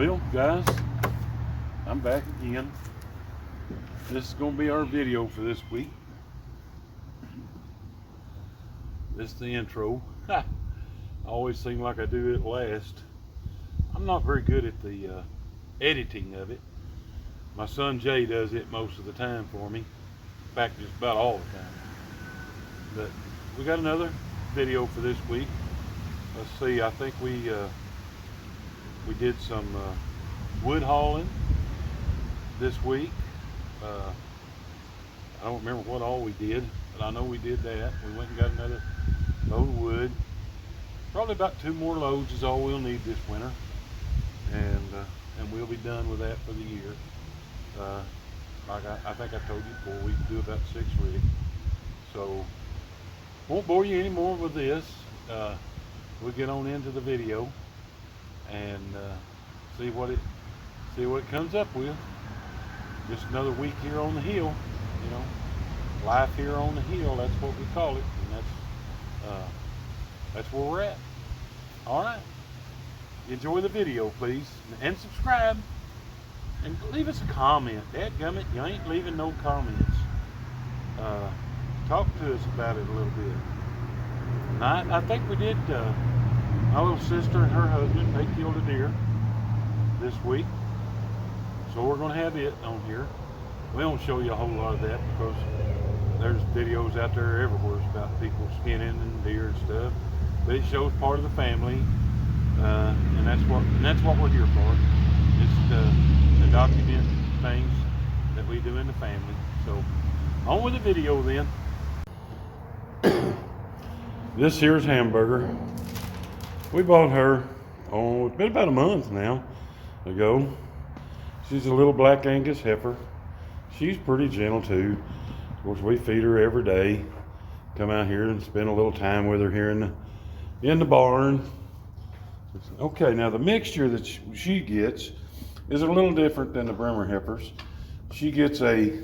Well, guys, I'm back again. This is going to be our video for this week. This is the intro. I always seem like I do it last. I'm not very good at the editing of it. My son Jay does it most of the time for me. In fact, just about all the time. But we got another video for this week. Let's see, I think we did some wood hauling this week. I don't remember what all we did, but I know we did that. We went and got another load of wood. Probably about 2 more loads is all we'll need this winter, and we'll be done with that for the year. Like I think I told you before, we do about 6 rigs. So won't bore you anymore with this. We'll get on into the video and see what it comes up with. Just another week here on the hill, you know. Life here on the hill, that's what we call it, and that's where we're at. All right, enjoy the video, please, and subscribe, and leave us a comment. Dadgummit, you ain't leaving no comments. Talk to us about it a little bit. And I think we did. My little sister and her husband, they killed a deer this week, so we're going to have it on here. We don't show you a whole lot of that because there's videos out there everywhere about people skinning and deer and stuff, but it shows part of the family, and that's what we're here for. It's to document things that we do in the family. So on with the video then. This here's Hamburger. We bought her, it's been about a month now ago. She's a little black Angus heifer. She's pretty gentle too. Of course, we feed her every day. Come out here and spend a little time with her here in the barn. Okay, now the mixture that she gets is a little different than the Bremer heifers. She gets a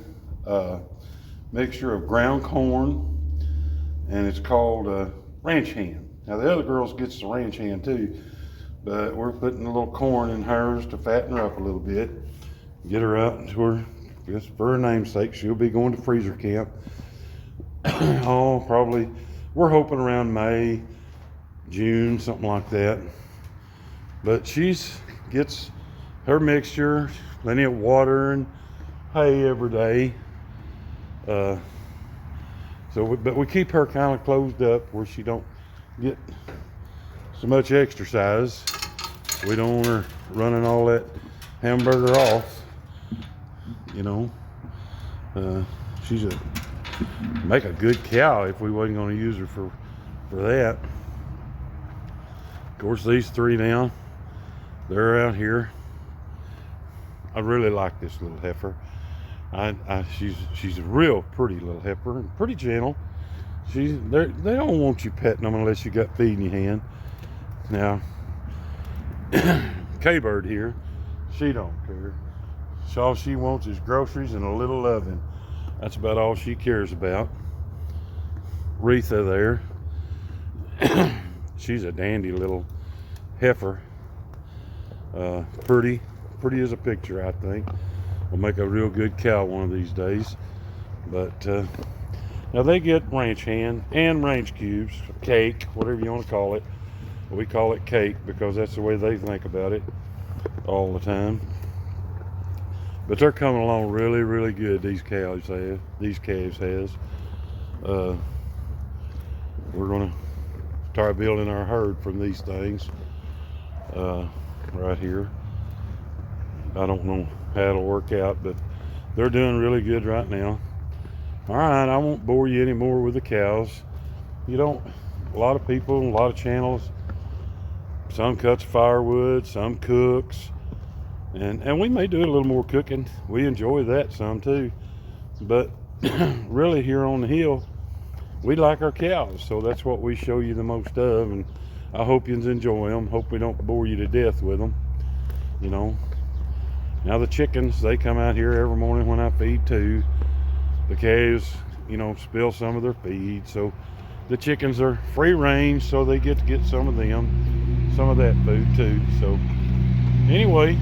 mixture of ground corn, and it's called ranch hand. Now the other girls gets the ranch hand too, but we're putting a little corn in hers to fatten her up a little bit, get her up to her, just for her namesake. She'll be going to freezer camp. Probably, we're hoping around May, June, something like that. But gets her mixture, plenty of water and hay every day. But we keep her kind of closed up where she don't get so much exercise. We don't want her running all that Hamburger off, you know. She's make a good cow if we wasn't going to use her for that. Of course, these 3 now, they're out here. I really like this little heifer. She's a real pretty little heifer and pretty gentle. They don't want you petting them unless you got feed in your hand. Now, K-Bird here, she don't care. All she wants is groceries and a little loving. That's about all she cares about. Retha there, she's a dandy little heifer. Pretty as a picture, I think. Will make a real good cow one of these days. But now they get ranch hand and range cubes, cake, whatever you want to call it. We call it cake because that's the way they think about it all the time. But they're coming along really, really good. These calves has. We're gonna start building our herd from these things right here. I don't know how it'll work out, but they're doing really good right now. All right, I won't bore you anymore with the cows. A lot of people, a lot of channels, some cuts firewood, some cooks, and we may do a little more cooking. We enjoy that some too, but really here on the hill, we like our cows, so that's what we show you the most of, and I hope you enjoy them. Hope we don't bore you to death with them, you know. Now the chickens, they come out here every morning when I feed too. The calves, you know, spill some of their feed, so the chickens are free range, so they get to get some of that food too. So Anyway,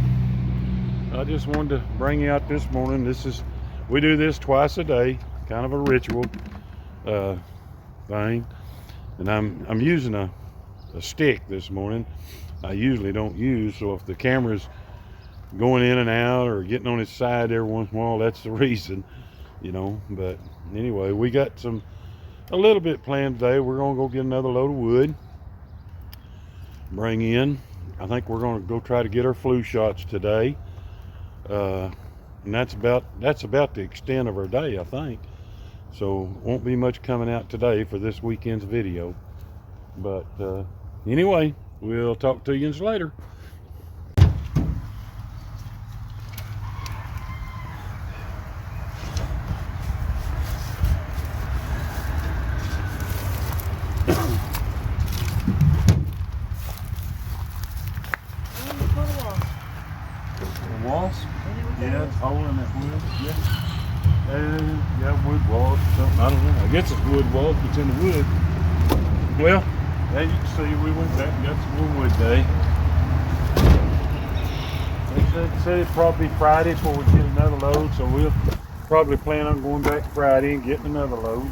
I just wanted to bring you out this morning. We do this twice a day, kind of a ritual thing. And I'm using a stick this morning. I usually don't use, so if the camera's going in and out or getting on its side every once in a while, that's the reason, you know. But anyway, we got a little bit planned today. We're gonna go get another load of wood, bring in. I think we're gonna go try to get our flu shots today, and that's about the extent of our day, I think. So won't be much coming out today for this weekend's video. But anyway, we'll talk to you later. Walls? Yeah, it's hole in that wood. Yeah, wood walls or something. I don't know. I guess it's wood walls, but it's in the wood. Well, as you can see, we went back and got some more wood today. They said it'd probably be Friday before we get another load, so we'll probably plan on going back Friday and getting another load.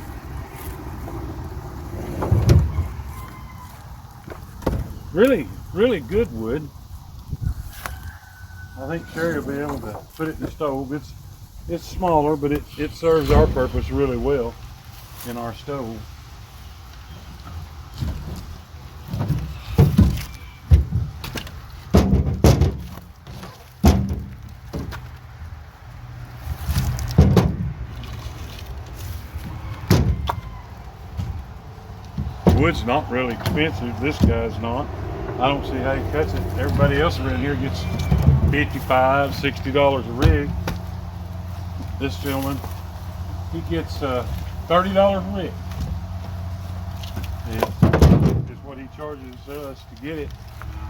Really, really good wood. I think Sherry will be able to put it in the stove. It's smaller, but it serves our purpose really well in our stove. Wood's not really expensive. This guy's not. I don't see how he cuts it. Everybody else around here gets $55, $60 a rig. This gentleman, he gets $30 a rig. Is what he charges us to get it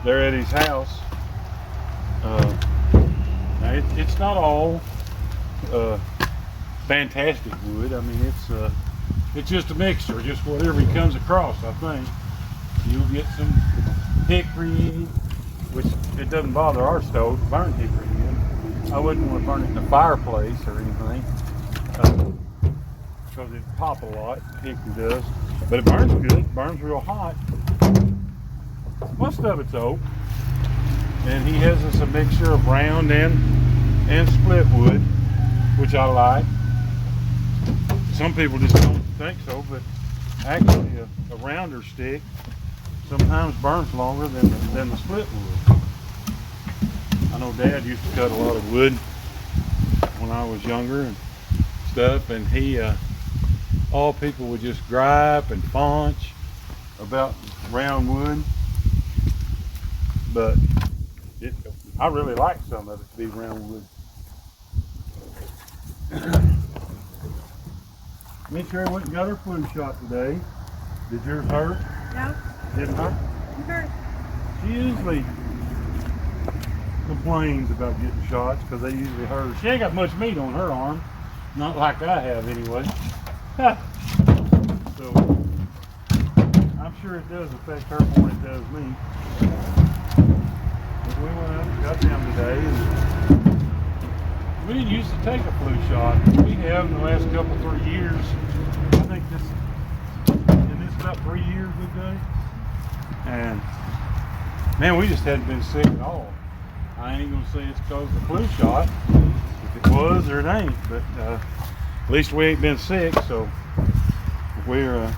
there at his house. Now it's not all fantastic wood. I mean, it's just a mixture, just whatever he comes across. I think you'll get some hickory, which it doesn't bother our stove to burn hickory in. I wouldn't want to burn it in the fireplace or anything, because it pop a lot, hickory does. But it burns good, it burns real hot. Most of it's oak. And he has us a mixture of round and split wood, which I like. Some people just don't think so, but actually a rounder stick sometimes burns longer than the split wood. I know Dad used to cut a lot of wood when I was younger and stuff, and all people would just gripe and faunch about round wood, but I really like some of it to be round wood. Miss Sherry went and got her flu shot today. Did yours hurt? No. Didn't hurt? It hurt. She usually complains about getting shots because they usually hurt. She ain't got much meat on her arm. Not like I have anyway. So I'm sure it does affect her more than it does me. But we went up and got them today. And we didn't used to take a flu shot. We have in the last couple, 3 years. I think this about 3 years we've done it. And man, we just hadn't been sick at all. I ain't gonna say it's because of the flu shot. If it was or it ain't, but at least we ain't been sick, so we're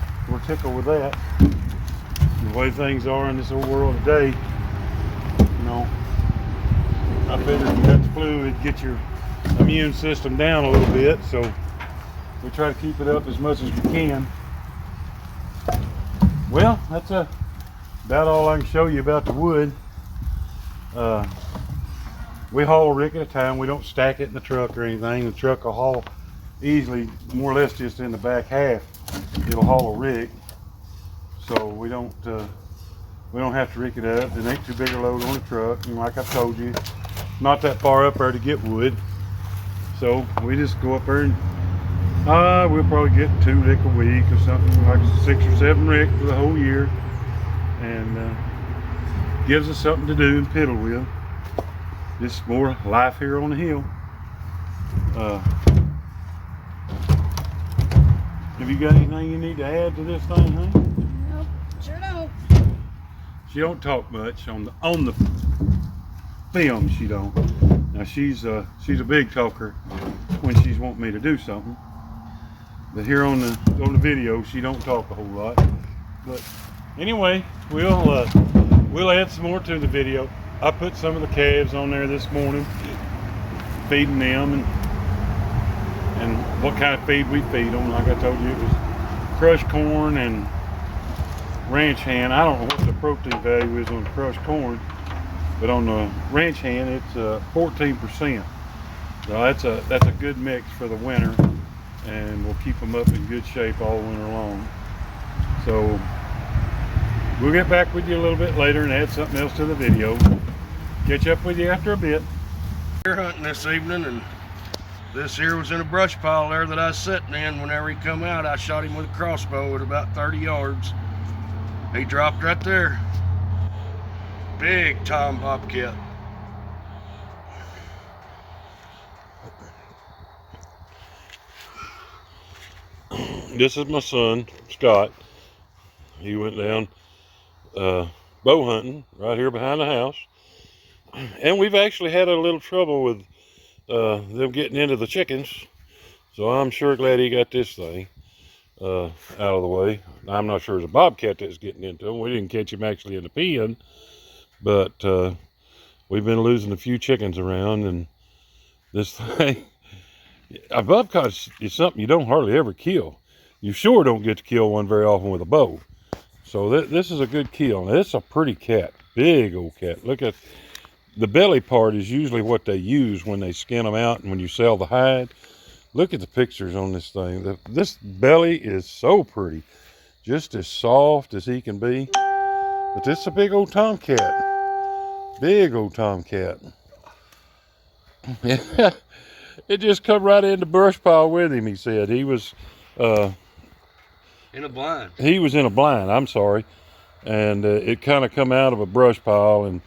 tickled with that. The way things are in this old world today, you know, I figured if you got the flu, it'd get your immune system down a little bit, so we try to keep it up as much as we can. Well, that's about all I can show you about the wood. We haul a rick at a time. We don't stack it in the truck or anything. The truck will haul easily, more or less just in the back half. It'll haul a rick, so we don't have to rick it up. It ain't too big a load on the truck, and like I told you, not that far up there to get wood. So we just go up there and we'll probably get 2 rick a week or something, like 6 or 7 rick for the whole year, and gives us something to do and piddle with. Just more life here on the hill. Have you got anything you need to add to this thing, huh? Nope, sure don't. She don't talk much on the film. She don't. Now she's a big talker when she's wanting me to do something. But here on the video, she don't talk a whole lot. But anyway, we'll add some more to the video. I put some of the calves on there this morning, feeding them and what kind of feed we feed them. Like I told you, it was crushed corn and ranch hand. I don't know what the protein value is on the crushed corn, but on the ranch hand, it's 14%. So that's a good mix for the winter, and we'll keep them up in good shape all winter long. So we'll get back with you a little bit later and add something else to the video. Catch up with you after a bit. Deer hunting this evening, and this here was in a brush pile there that I was sitting in. Whenever he come out, I shot him with a crossbow at about 30 yards. He dropped right there. Big time bobcat. This is my son, Scott. He went down bow hunting right here behind the house. And we've actually had a little trouble with them getting into the chickens. So I'm sure glad he got this thing out of the way. I'm not sure it's a bobcat that's getting into them. We didn't catch him actually in the pen. But we've been losing a few chickens around. And this thing, a bobcat is something you don't hardly ever kill. You sure don't get to kill one very often with a bow. So this is a good kill. Now, it's a pretty cat. Big old cat. Look at the belly part is usually what they use when they skin them out and when you sell the hide. Look at the pictures on this thing. This belly is so pretty. Just as soft as he can be. But this is a big old tomcat. Big old tomcat. It just come right in the brush pile with him, he said. He was In a blind. He was in a blind, I'm sorry. And it kind of come out of a brush pile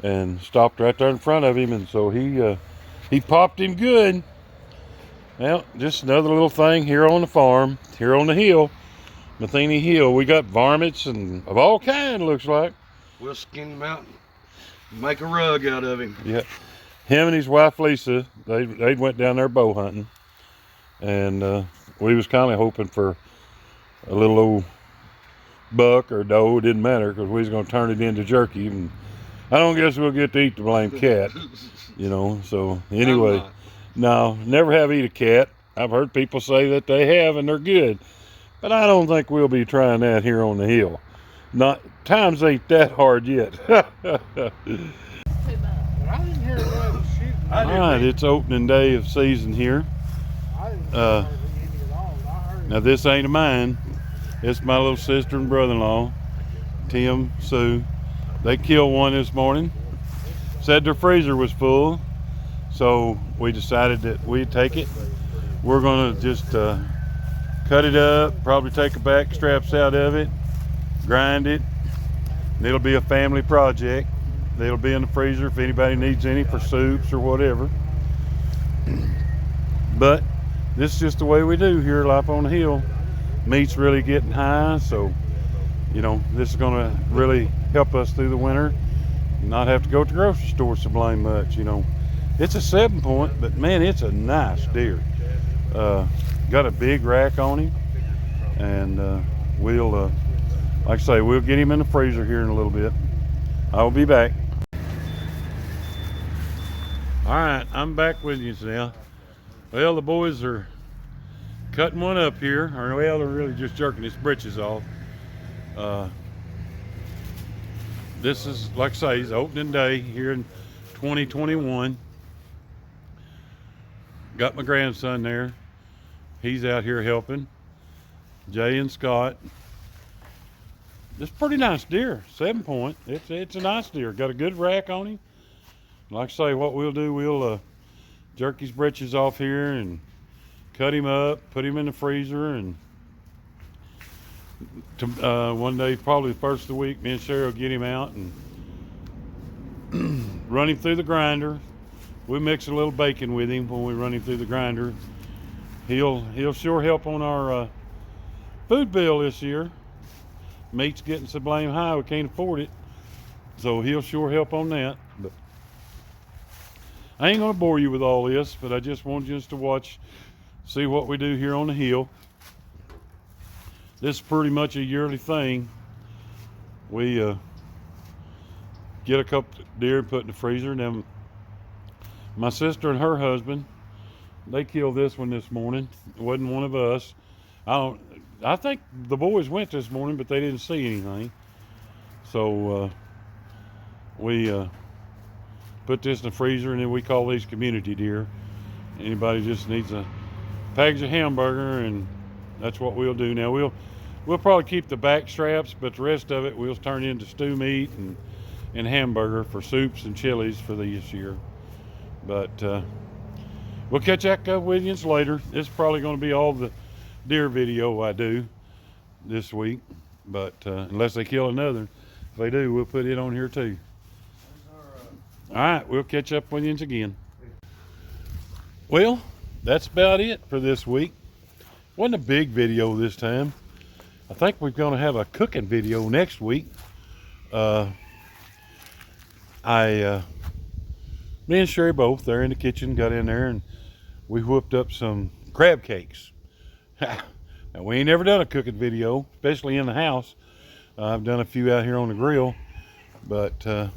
and stopped right there in front of him, and so he popped him good. Well, just another little thing here on the farm, here on the hill, Matheny Hill. We got varmints and of all kinds, looks like. We'll skin him out and make a rug out of him. Yeah, him and his wife Lisa, they went down there bow hunting, and we was kind of hoping for a little old buck or doe. It didn't matter because we was gonna turn it into jerky, and I don't guess we'll get to eat the blame cat, you know. So anyway, no, never have eat a cat. I've heard people say that they have and they're good, but I don't think we'll be trying that here on the hill. Not times ain't that hard yet. All right, it's opening day of season here. Now this ain't of mine. It's my little sister and brother-in-law, Tim, Sue. They killed one this morning. Said their freezer was full, so we decided that we'd take it. We're gonna just cut it up, probably take the back straps out of it, grind it, and it'll be a family project. It'll be in the freezer if anybody needs any for soups or whatever. But this is just the way we do here life on the hill. Meat's really getting high, so you know, this is gonna really help us through the winter. Not have to go to the grocery store so blame much, you know. It's a 7-point, but man, it's a nice deer. Got a big rack on him, and we'll, like I say, we'll get him in the freezer here in a little bit. I'll be back. All right, I'm back with you now. Well, the boys are cutting one up here, or well, they're really just jerking his britches off. This is, like I say, it's opening day here in 2021. Got my grandson there. He's out here helping. Jay and Scott. It's a pretty nice deer, 7-point. It's a nice deer. Got a good rack on him. Like I say, what we'll do, we'll jerk his britches off here and cut him up, put him in the freezer, and one day, probably the first of the week, me and Sherry will get him out and run him through the grinder, we mix a little bacon with him when we run him through the grinder. He'll sure help on our food bill this year. Meat's getting so blame high we can't afford it, so he'll sure help on that. But I ain't gonna bore you with all this, but I just want you to watch, see what we do here on the hill. This is pretty much a yearly thing. We get a couple deer and put in the freezer, and then my sister and her husband, they killed this one this morning. It wasn't one of us. I think the boys went this morning, but they didn't see anything. So we put this in the freezer, and then we call these community deer. Anybody just needs a package of hamburger, and that's what we'll do. Now we'll probably keep the back straps, but the rest of it we'll turn into stew meat and hamburger for soups and chilies for this year. But we'll catch back up with you later. This is probably going to be all the deer video I do this week, but unless they kill another. If they do, we'll put it on here too. All right, we'll catch up with you again. Well, that's about it for this week. Wasn't a big video this time. I think we're going to have a cooking video next week. Me and Sherry both there in the kitchen got in there and we whipped up some crab cakes. Now, we ain't never done a cooking video, especially in the house. I've done a few out here on the grill, but I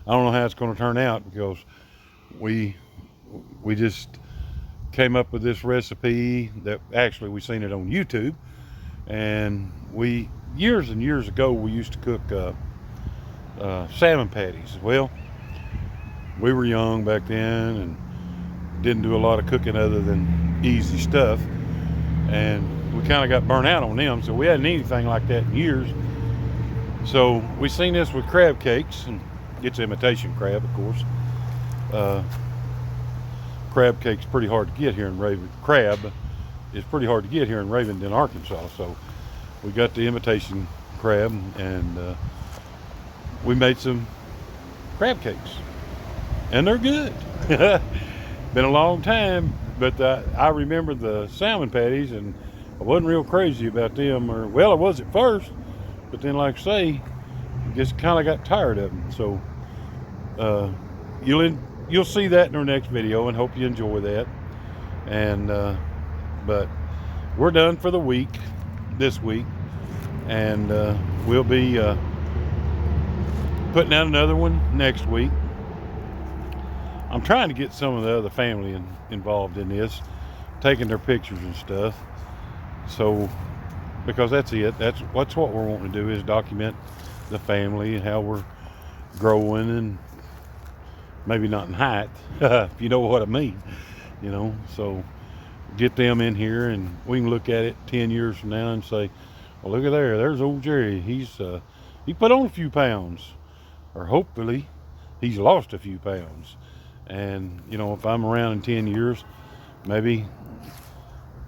don't know how it's going to turn out because we just came up with this recipe that actually we seen it on YouTube, and years and years ago we used to cook salmon patties. Well, we were young back then and didn't do a lot of cooking other than easy stuff, and we kind of got burnt out on them, so we hadn't eaten anything like that in years. So we seen this with crab cakes, and it's imitation crab, of course. Crab cake's pretty hard to get here in Raven. Crab is pretty hard to get here in Ravendon, Arkansas. So we got the imitation crab, and we made some crab cakes, and they're good. Been a long time, but I remember the salmon patties, and I wasn't real crazy about them. Or well, I was at first, but then, like I say, just kind of got tired of them. So you'll see that in our next video, and hope you enjoy that. And but we're done for the week this week, and we'll be putting out another one next week. I'm trying to get some of the other family involved in this, taking their pictures and stuff. So, because that's it. That's what we're wanting to do, is document the family and how we're growing, and maybe not in height, if you know what I mean. You know, so get them in here, and we can look at it 10 years from now and say, well, look at there's old Jerry. He put on a few pounds, or hopefully he's lost a few pounds. And you know, if I'm around in 10 years, maybe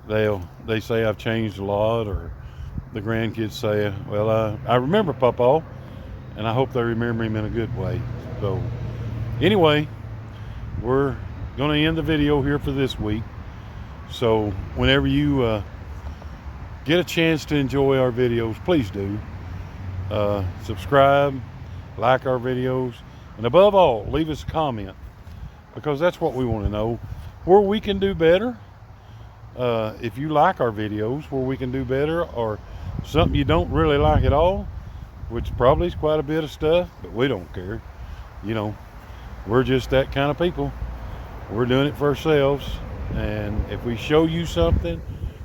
they say I've changed a lot, or the grandkids say, well, I remember Papa, and I hope they remember him in a good way. So anyway, we're going to end the video here for this week. So whenever you get a chance to enjoy our videos, please do subscribe, like our videos, and above all, leave us a comment, because that's what we want to know, where we can do better. If you like our videos, where we can do better, or something you don't really like at all, which probably is quite a bit of stuff, but we don't care. You know, we're just that kind of people. We're doing it for ourselves, and if we show you something,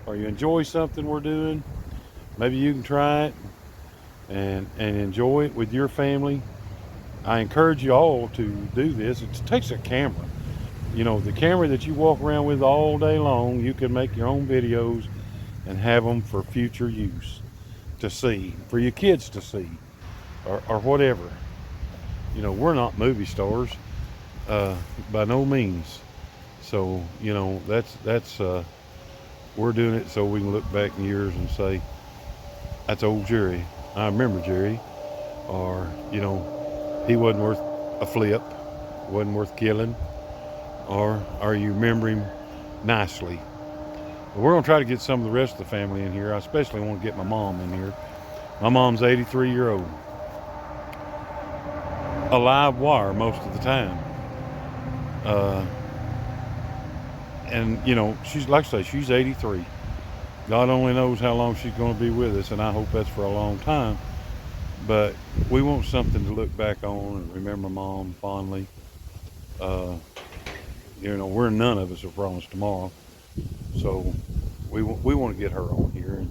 or you enjoy something we're doing, maybe you can try it and enjoy it with your family. I encourage you all to do this. It takes a camera. You know, the camera that you walk around with all day long, you can make your own videos and have them for future use to see, for your kids to see, or whatever. You know, we're not movie stars, by no means. So, you know, that's we're doing it so we can look back in years and say, that's old Jerry. I remember Jerry. Or, you know, he wasn't worth a flip, wasn't worth killing. or are you remembering him nicely? But we're going to try to get some of the rest of the family in here. I especially want to get my mom in here. My mom's 83-year-old. A live wire most of the time. And, you know, she's, like I say, she's 83. God only knows how long she's going to be with us, and I hope that's for a long time. But we want something to look back on and remember Mom fondly. You know, none of us are promised tomorrow. So we want to get her on here, and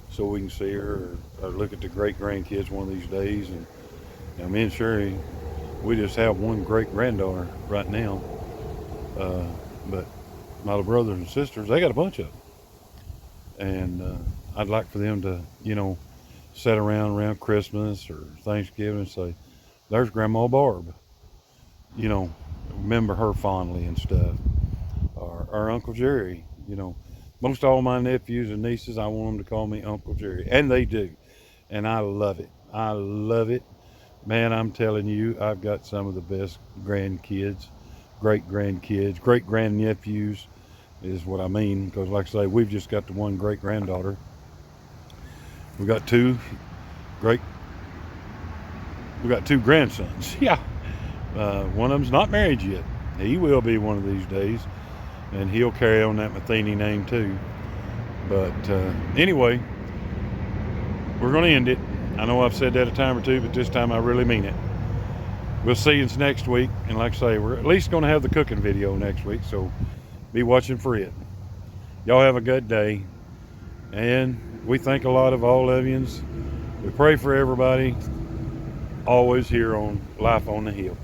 so we can see her or look at the great grandkids one of these days. And you know, me and Sherry, we just have one great granddaughter right now. But my little brothers and sisters, they got a bunch of them. And I'd like for them to, you know, sit around Christmas or Thanksgiving and say, there's Grandma Barb. You know, remember her fondly and stuff. Or Uncle Jerry, you know. Most all my nephews and nieces, I want them to call me Uncle Jerry. And they do. And I love it. I love it. Man, I'm telling you, I've got some of the best grandkids, great grandnephews is what I mean. Because like I say, we've just got the one great granddaughter. We got two grandsons. Yeah. One of them's not married yet. He will be one of these days. And he'll carry on that Matheny name too. But anyway, we're going to end it. I know I've said that a time or two, but this time I really mean it. We'll see you next week. And like I say, we're at least going to have the cooking video next week. So be watching for it. Y'all have a good day. And we think a lot of all of yous. We pray for everybody. Always here on Life on the Hill.